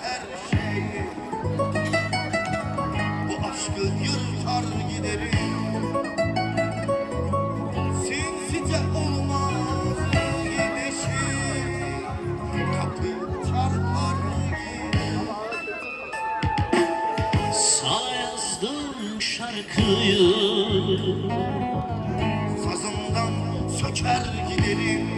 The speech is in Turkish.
her şeyi. Bu aşkı yırtar giderim. Sinsice olmaz gidişi, kapı çarpar giderim. Sana yazdım şarkıyı, Sazımdan söker giderim.